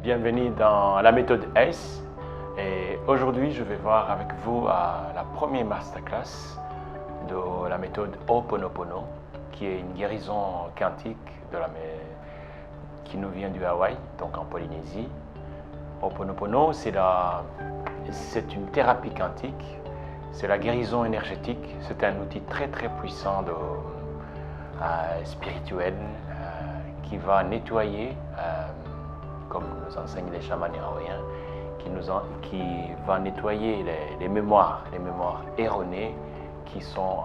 Bienvenue dans la méthode S. Et aujourd'hui, je vais voir avec vous la première masterclass de la méthode Ho'oponopono, qui est une guérison quantique qui nous vient du Hawaï, donc en Polynésie. Ho'oponopono, c'est une thérapie quantique, c'est la guérison énergétique, c'est un outil très puissant spirituel qui va nettoyer, comme nous enseignent les chamans hawaïens, qui va nettoyer les mémoires erronées qui sont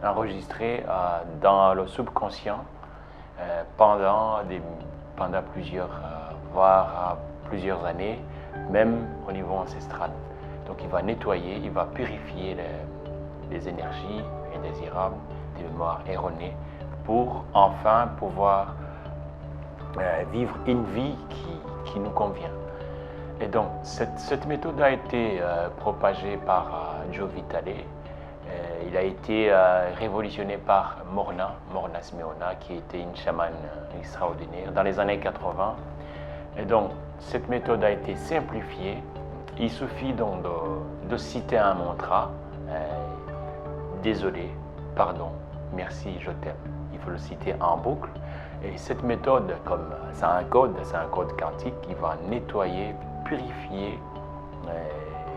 enregistrées dans le subconscient pendant plusieurs, voire plusieurs années, même au niveau ancestral. Donc il va nettoyer, il va purifier les énergies indésirables, des mémoires erronées, pour enfin pouvoir vivre une vie qui nous convient. Et donc cette méthode a été propagée par Joe Vitale. Il a été révolutionné par Morna Simeona, qui était une chamane extraordinaire dans les années 80. Et donc cette méthode a été simplifiée. Il suffit donc de citer un mantra, désolé, pardon, merci, je t'aime. Il faut le citer en boucle. Et cette méthode, comme c'est un code quantique qui va nettoyer, purifier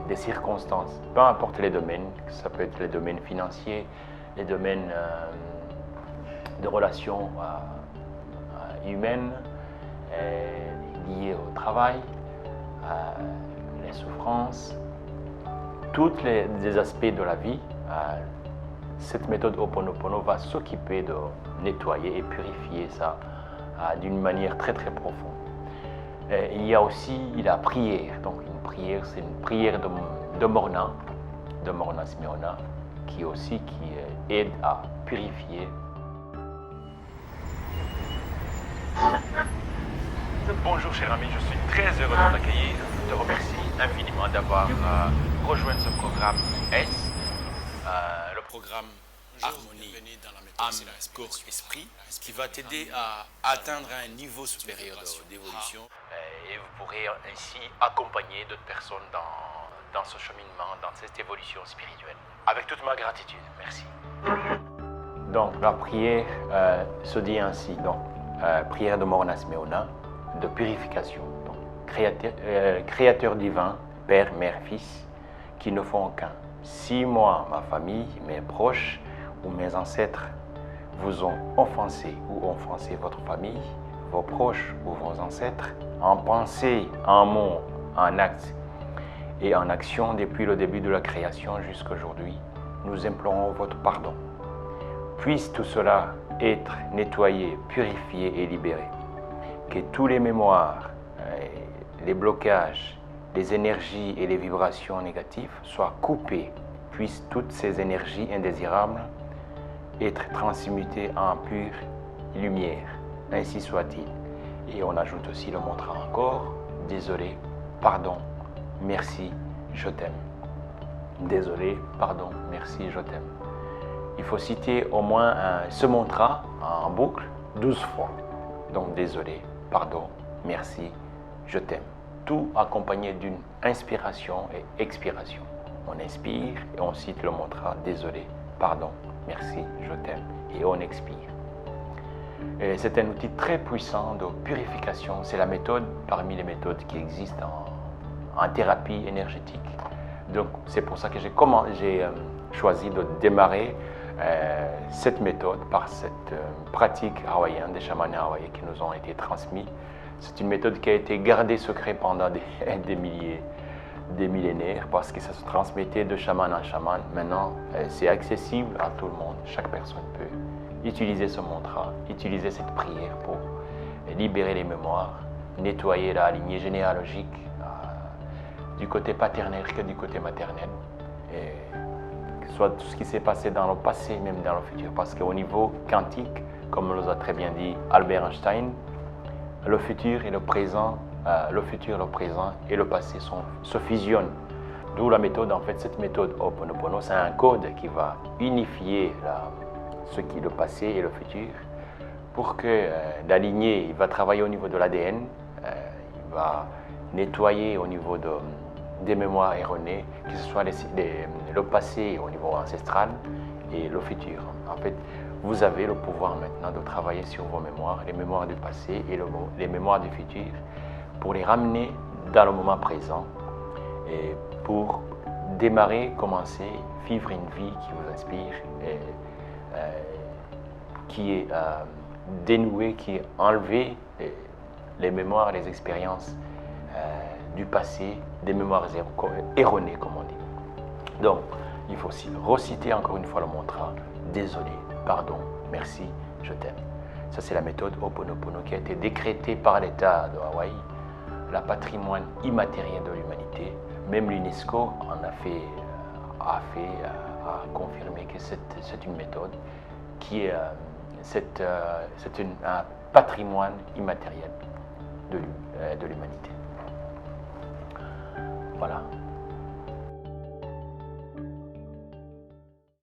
des circonstances, peu importe les domaines, ça peut être les domaines financiers, les domaines de relations humaines, liées au travail, les souffrances, tous les aspects de la vie. Cette méthode Ho'oponopono va s'occuper de nettoyer et purifier ça d'une manière très profonde. Et il y a aussi la prière. Donc une prière, c'est une prière de Morna Simeona, qui aide à purifier. Bonjour cher ami, je suis très heureux de t'accueillir. Je te remercie infiniment d'avoir rejoint ce programme S, le programme Harmonie, âme, corps, esprit, qui va t'aider à atteindre un niveau supérieur d'évolution. Et vous pourrez ainsi accompagner d'autres personnes dans ce cheminement, dans cette évolution spirituelle. Avec toute ma gratitude, merci. Donc la prière se dit ainsi, donc prière de Morna Simeona, de purification. Donc, créateur divin, Père, Mère, Fils, qui ne font qu'un. Si moi, ma famille, mes proches ou mes ancêtres vous ont offensé ou offensé votre famille, vos proches ou vos ancêtres, en pensée, en mots, en actes et en action depuis le début de la création jusqu'à aujourd'hui, nous implorons votre pardon. Puisse tout cela être nettoyé, purifié et libéré. Que tous les mémoires, les blocages, les énergies et les vibrations négatives soient coupés. Puissent toutes ces énergies indésirables être transmutées en pure lumière. Ainsi soit-il. Et on ajoute aussi le mantra encore. Désolé, pardon, merci, je t'aime. Désolé, pardon, merci, je t'aime. Il faut citer au moins ce mantra en boucle 12 fois. Donc désolé, pardon, merci, je t'aime. Tout accompagné d'une inspiration et expiration. On inspire et on cite le mantra désolé, pardon, merci, je t'aime. Et on expire. C'est un outil très puissant de purification. C'est la méthode parmi les méthodes qui existent en thérapie énergétique. Donc c'est pour ça que j'ai choisi de démarrer cette méthode par cette pratique hawaïenne, des chamans hawaïens qui nous ont été transmis. C'est une méthode qui a été gardée secrète pendant des millénaires parce que ça se transmettait de chaman en chaman. Maintenant, c'est accessible à tout le monde. Chaque personne peut utiliser ce mantra, utiliser cette prière pour libérer les mémoires, nettoyer la lignée généalogique du côté paternel que du côté maternel. Et que ce soit tout ce qui s'est passé dans le passé, même dans le futur. Parce qu'au niveau quantique, comme nous a très bien dit Albert Einstein, le futur et le présent et le passé se fusionnent. D'où la méthode, en fait, cette méthode Ho'oponopono, c'est un code qui va unifier ce qui est le passé et le futur pour que la lignée, il va travailler au niveau de l'ADN, il va nettoyer au niveau des mémoires erronées, que ce soit le passé au niveau ancestral et le futur. En fait, vous avez le pouvoir maintenant de travailler sur vos mémoires, les mémoires du passé et les mémoires du futur, pour les ramener dans le moment présent et pour démarrer, commencer, vivre une vie qui vous inspire, et, qui est dénouée, qui est enlevée les mémoires, les expériences du passé, des mémoires erronées, comme on dit. Donc, il faut aussi reciter encore une fois le mantra « Désolé, pardon, merci, je t'aime ». Ça, c'est la méthode Ho'oponopono qui a été décrétée par l'État de Hawaï, la patrimoine immatériel de l'humanité. Même l'UNESCO a confirmé que c'est une méthode qui est un patrimoine immatériel de l'humanité. Voilà.